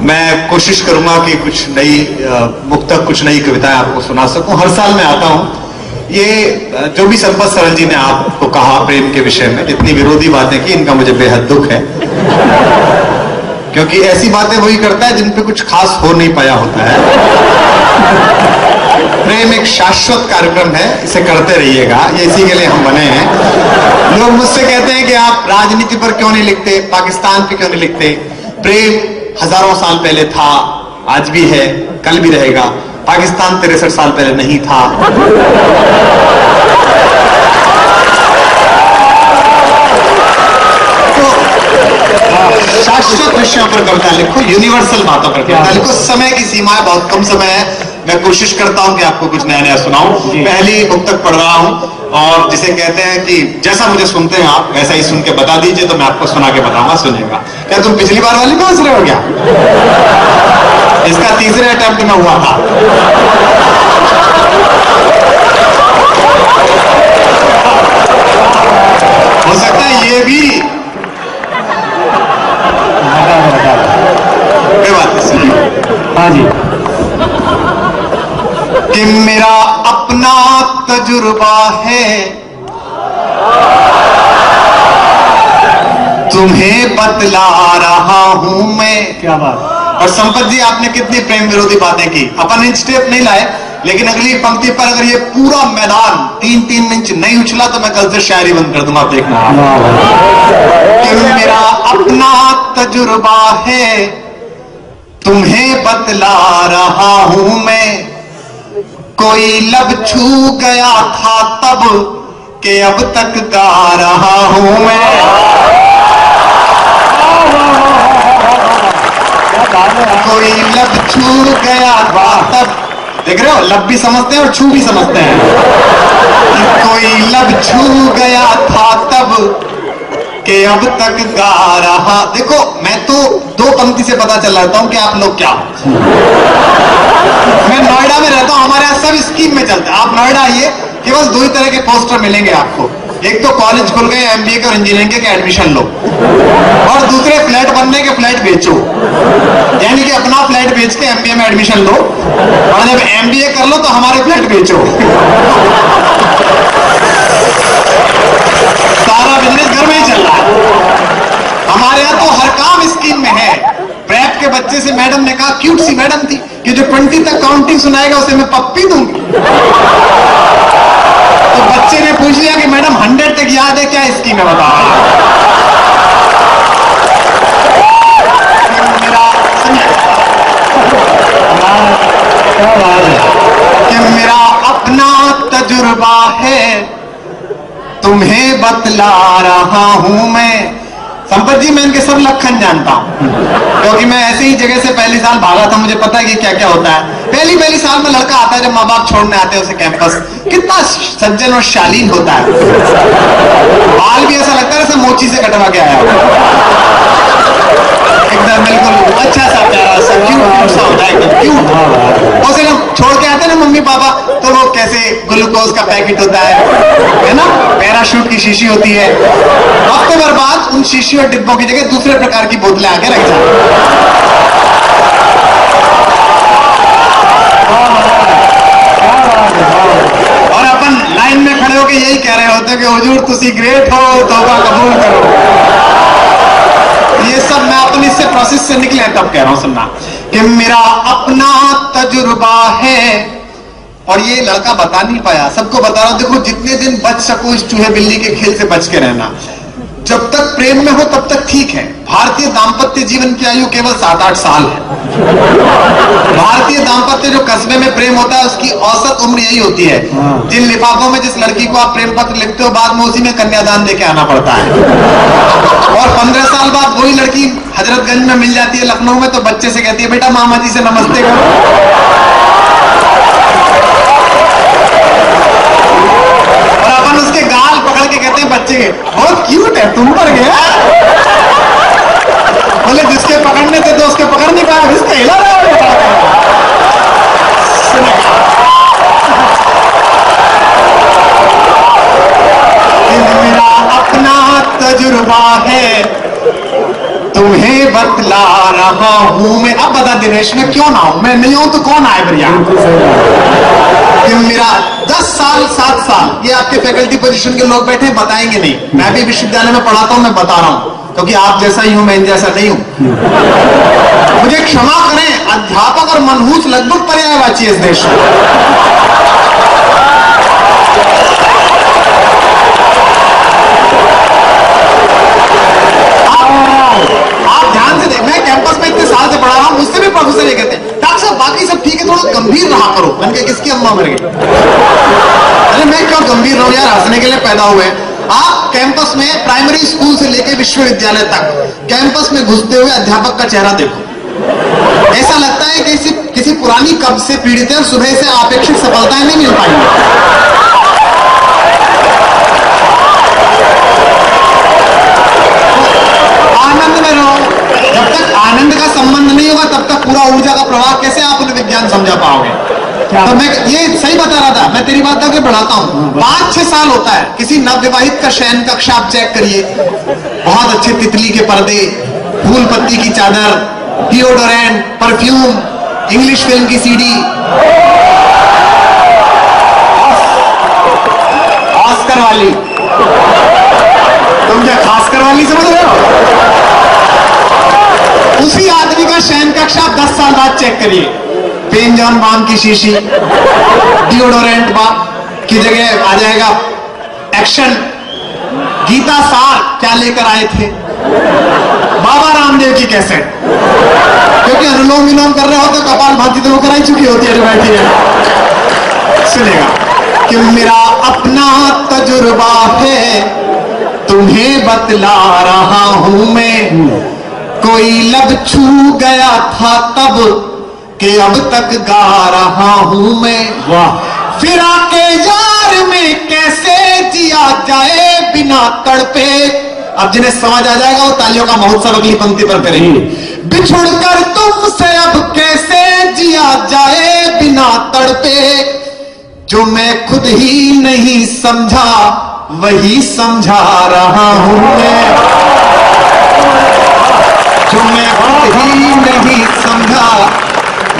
मैं कोशिश करूंगा कि कुछ नई मुक्तक कुछ नई कविताएं आपको सुना सकूं। हर साल मैं आता हूं। ये जो भी संपत सरल जी ने आपको कहा प्रेम के विषय में, जितनी विरोधी बातें की, इनका मुझे बेहद दुख है, क्योंकि ऐसी बातें वही करता है जिन पे कुछ खास हो नहीं पाया होता है। प्रेम एक शाश्वत कार्यक्रम है, इसे करते रहिएगा, ये इसी के लिए हम बने हैं। लोग मुझसे कहते हैं कि आप राजनीति पर क्यों नहीं लिखते, पाकिस्तान पे क्यों नहीं लिखते। प्रेम हजारों साल पहले था, आज भी है, कल भी रहेगा। पाकिस्तान 63 साल पहले नहीं था। तो शाश्वत विषयों पर कविता लिखो, यूनिवर्सल बातों पर कविता लिखो। समय की सीमा है, बहुत कम समय है। मैं कोशिश करता हूं कि आपको कुछ नया नया सुनाऊं। पहली मुक्तक पढ़ रहा हूं, और जिसे कहते हैं कि जैसा मुझे सुनते हैं आप वैसा ही सुन के बता दीजिए, तो मैं आपको सुना के बताऊंगा, सुनिएगा। क्या तुम पिछली बार वाली को हंस रहे हो क्या? इसका तीसरे अटेम्प्ट में हुआ था। हो सकता है ये भी कोई बात नहीं। हाँ जी। कि मेरा अपना तजुर्बा है, तुम्हें बतला रहा हूं मैं। क्या बात। और संपत जी, आपने कितनी प्रेम विरोधी बातें की। अपन इंच टेप नहीं लाए, लेकिन अगली पंक्ति पर अगर ये पूरा मैदान 3-3 इंच नहीं उछला तो मैं कल से शायरी बंद कर दूंगा, आप देखना। कि मेरा अपना तजुर्बा है, तुम्हें बतला रहा हूं मैं। कोई लब छू गया था तब के अब तक गा रहा हूं मैं। कोई लब छू गया था तब, देख रहे हो, लब भी समझते हैं और छू भी समझते हैं। कोई लब छू गया था तब के अब तक गा रहा। देखो, मैं तो 2 पंक्ति से पता चल रहा हूं कि आप लोग क्या हो। मैं नोएडा में रहता हूं, हमारे यहाँ सब स्कीम में चलता है। आप नोएडा आइए, केवल 2 ही तरह के पोस्टर मिलेंगे आपको। एक तो कॉलेज खुल गए, एमबीए के और इंजीनियरिंग के एडमिशन लो, और दूसरे फ्लैट बनने के फ्लैट बेचो। यानी कि अपना फ्लैट बेच के एमबीए में एडमिशन लो, और जब एमबीए कर लो तो हमारे फ्लैट बेचो। सारा बिजनेस घर में ही चल रहा है। हमारे यहाँ तो हर काम स्कीम में है। प्रेप के बच्चे से मैडम ने कहा, क्यूट सी मैडम थी, कि जो 20 तक काउंटिंग सुनाएगा उसे मैं पप्पी दूंगी। तो बच्चे ने पूछ लिया कि मैडम 100 तक याद है क्या, स्कीम है बता। कि मेरा अपना तजुर्बा है, तुम्हें बतला रहा हूं मैं। संपत जी, मैं इनके सब लक्षण जानता हूं, क्योंकि मैं ऐसे ही जगह से पहली साल भागा था। मुझे पता है कि क्या क्या होता है। पहली साल में लड़का आता है, जब माँ बाप छोड़ने आते हैं उसे कैंपस, कितना सज्जन और शालीन होता है। बाल भी ऐसा लगता है जैसे मोची से कटवा के आया, एकदम बिल्कुल अच्छा सा प्यारा सा क्यूट सा होता है, एकदम क्यूट। उसे जब छोड़ के आते हैं ना मम्मी पापा, तो वो कैसे ग्लूकोज का पैकेट होता है ना, पैराशूट की शीशी होती है। हफ्ते भर बाद उन शीशी और डिब्बों की जगह दूसरे प्रकार की बोतलें आके रख जाती हैं। और अपन लाइन में खड़े होकर यही कह रहे होते हैं कि हुजूर तुसी ग्रेट हो, तौबा कबूल करो। ये सब मैं अपन इससे प्रोसेस से निकले तब कह रहा हूं, सुनना। कि मेरा अपना तजुर्बा है, और ये लड़का बता नहीं पाया, सबको बता रहा हूं। देखो, जितने दिन बच सको इस चूहे बिल्ली के खेल से बच के रहना। जब तक प्रेम में हो तब तक ठीक है। भारतीय दाम्पत्य जीवन की आयु केवल 7-8 साल है। भारतीय दाम्पत्य जो कस्बे में प्रेम होता है उसकी औसत उम्र यही होती है। जिन लिफाफों में जिस लड़की को आप प्रेम पत्र लिखते हो, बाद में उसी में कन्यादान देके आना पड़ता है। और 15 साल बाद वही लड़की हजरतगंज में मिल जाती है, लखनऊ में, तो बच्चे से कहती है, बेटा मामा जी से नमस्ते करो। और अपन उसके गाल पकड़ के कहते हैं बच्चे के, बहुत क्यूट है, तुम पर गया। बोले जिसके पकड़ने थे तो उसके पकड़ नहीं पाया, इसके हिला रहा है। मेरा अपना तजुर्बा है, तुम्हें बतला रहा हूं मैं। अब बता दिनेश, मैं क्यों ना हूं? मैं नहीं हूं तो कौन आए भैया? कि मेरा 10 साल 7 साल, ये आपके फैकल्टी पोजीशन के लोग बैठे बताएंगे नहीं। मैं भी विश्वविद्यालय में पढ़ाता हूं, मैं बता रहा हूं, क्योंकि आप जैसा ही हूं, मैं इन जैसा नहीं हूं। मुझे क्षमा करें, अध्यापक और मनहूस लगभग पर्यायवाची है इस देश में। आप ध्यान से देख, मैं कैंपस में इतने साल से पढ़ा रहा हूं, मुझसे भी प्रोफेसर ये कहते हैं, डॉक्टर साहब बाकी सब ठीक है, थोड़ा गंभीर रहा करो। मैंने कहा किसकी अम्मा मर गई? अरे मैं क्यों गंभीर रहूं यार, हंसने के लिए पैदा हुए। आप कैंपस में प्राइमरी स्कूल से लेकर विश्वविद्यालय तक कैंपस में घुसते हुए अध्यापक का चेहरा देखो, ऐसा लगता है कि किसी पुरानी कब्ज से पीड़ित है, सुबह से अपेक्षित सफलताएं नहीं मिल पाएंगी। आनंद में रहो, जब तक आनंद का संबंध नहीं होगा तब तक पूरा ऊर्जा का प्रवाह कैसे आप उन्हें विज्ञान समझा पाओगे? तो मैं ये सही बता रहा था, मैं तेरी बात आगे बढ़ाता हूं। 5-6 साल होता है किसी नवविवाहित का शयन कक्ष आप चेक करिए, बहुत अच्छे तितली के पर्दे, फूल पत्ती की चादर, डिओडोरेंट, परफ्यूम, इंग्लिश फिल्म की सीडी, ऑस्कर वाली। तुम क्या खासकर वाली समझ रहे हो? उसी आदमी का शयन कक्ष आप 10 साल बाद चेक करिए, पेन जॉन बाम की शीशी, डिओडोरेंट बाम की जगह आ जाएगा एक्शन। गीता सार क्या लेकर आए थे? बाबा रामदेव की कैसेट, क्योंकि अनुलोम विलोम कर रहे हो तो कपाल भाती तो वो कराई चुकी होती है जो बैठी है। सुनेगा कि मेरा अपना तजुर्बा है, तुम्हें बतला रहा हूं मैं। कोई लब छू गया था तब के अब तक गा रहा हूं मैं। वाह। फिर आके यार में कैसे जिया जाए बिना तड़पे। अब जिन्हें समझ आ जाएगा वो तालियों का महोत्सव अगली पंक्ति पर करेंगे। बिछुड़ कर तुमसे अब कैसे जिया जाए बिना तड़पे। जो मैं खुद ही नहीं समझा वही समझा रहा हूं मैं। जो मैं खुद ही नहीं समझा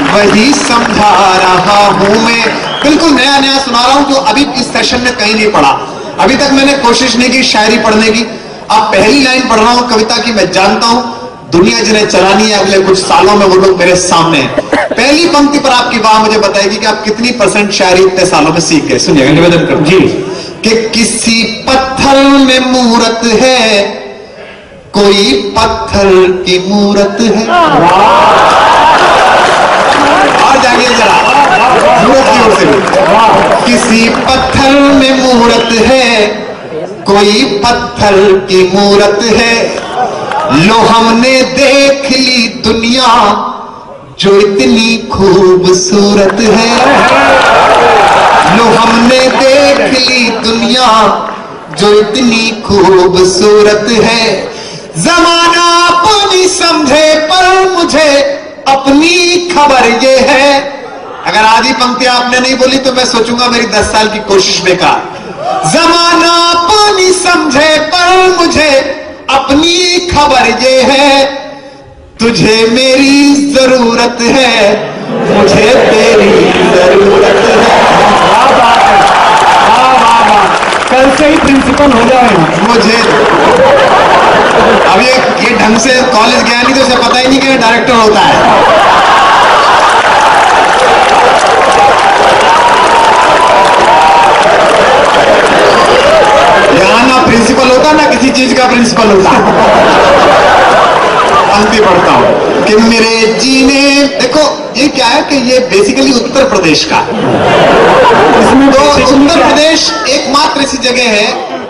वही समझा रहा हूं मैं। बिल्कुल नया नया सुना रहा हूं जो अभी इस सेशन में कहीं नहीं पढ़ा। अभी तक मैंने कोशिश नहीं की शायरी पढ़ने की। अब पहली लाइन पढ़ रहा हूं कविता की। मैं जानता हूं दुनिया जिन्हें चलानी है अगले कुछ सालों में वो लोग मेरे सामने हैं। पहली पंक्ति पर आपकी वाह मुझे बताएगी कि आप कितनी % शायरी इतने सालों में सीख गए। सुनिएगा, निवेदन करूं जी कि किसी पत्थर में मूरत है, कोई पत्थर की मूरत है। और जानिए जरा मूरत की ओर से। किसी पत्थर में मूरत है, कोई पत्थर की मूरत है। लो हमने देख ली दुनिया जो इतनी खूबसूरत है। लो हमने देख ली दुनिया जो इतनी खूबसूरत है। जमाना अपनी समझे पर मुझे अपनी खबर ये है। अगर आधी पंक्ति आपने नहीं बोली तो मैं सोचूंगा मेरी 10 साल की कोशिश बेकार। जमाना अपनी समझे पर मुझे अपनी खबर ये है। तुझे मेरी जरूरत है, मुझे तेरी जरूरत है। कल से ही प्रिंसिपल हो जाएगा। मुझे अब ये ढंग से कॉलेज गया नहीं तो उसे पता ही नहीं कि डायरेक्टर होता है। यहां ना प्रिंसिपल होता ना किसी चीज का प्रिंसिपल होता। पंक्ति पढ़ता हूं कि मेरे जीने, देखो ये क्या है कि ये बेसिकली उत्तर प्रदेश का। इसमें तो उत्तर प्रदेश एकमात्र ऐसी जगह है,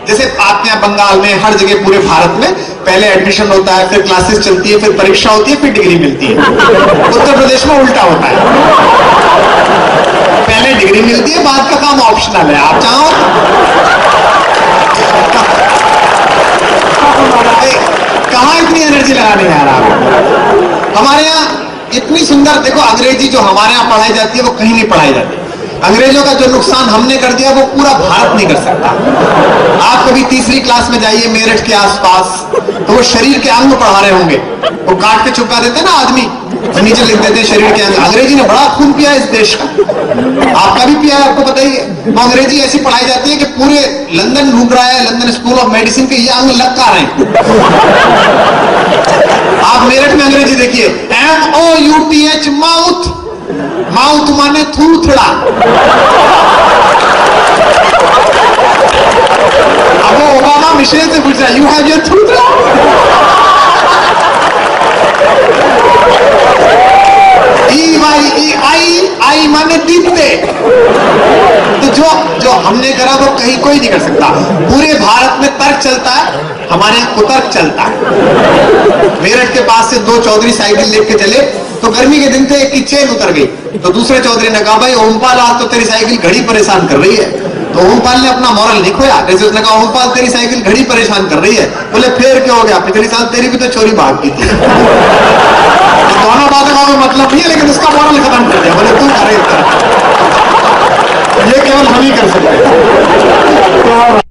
जैसे आपके यहाँ बंगाल में हर जगह पूरे भारत में पहले एडमिशन होता है, फिर क्लासेस चलती है, फिर परीक्षा होती है, फिर डिग्री मिलती है। उत्तर प्रदेश में उल्टा होता है, पहले डिग्री मिलती है, बाद का काम ऑप्शनल है। आप चाहो कहां इतनी एनर्जी लगाने यार आप। हमारे यहाँ इतनी सुंदर, देखो अंग्रेजी जो हमारे यहाँ पढ़ाई जाती है वो कहीं नहीं पढ़ाई जाती। अंग्रेजों का जो नुकसान हमने कर दिया वो पूरा भारत नहीं कर सकता। आप कभी तीसरी क्लास में जाइए मेरठ के आसपास, तो वो शरीर के अंग पढ़ा रहे होंगे, वो काट के चुपका देते हैं ना आदमी, तो नीचे लिख देते हैं शरीर के अंग। अंग्रेजी ने बड़ा खून पिया है इस देश का, आपका भी पिया है, आपको पता ही है। तो अंग्रेजी ऐसी पढ़ाई जाती है कि पूरे लंदन ढूंढ रहा है, लंदन स्कूल ऑफ मेडिसिन के ये अंग लग का रहे हैं। आप मेरठ में अंग्रेजी देखिए, MOUTH माउथ, माउथ माने थूथड़ा। अब वो ओबामा मिशेल से पूछ रहा है, यू हैव योर थूथड़ा? आई माने दीपते। तो जो हमने करा वो कहीं कोई नहीं कर सकता। पूरे भारत में तर्क चलता है, हमारे यहाँ कुतर्क चलता है। मेरठ के पास से दो चौधरी साइकिल लेके चले, तो गर्मी के दिन थे, एक की चेन उतर गई, तो दूसरे चौधरी ने कहा, भाई ओमपाल आज तो तेरी साइकिल घड़ी परेशान कर रही है। तो ओमपाल ने अपना मॉरल नहीं खोया, जैसे उसने कहा, ओमपाल तेरी साइकिल घड़ी परेशान कर रही है। बोले फिर क्या हो गया, पिछले साल तेरी भी तो चोरी भाग गई थी। तो दोनों बातों का मतलब नहीं है, लेकिन उसका मॉरल खत्म कर दिया। बोले तू करे, ये केवल हम ही कर सकते हैं।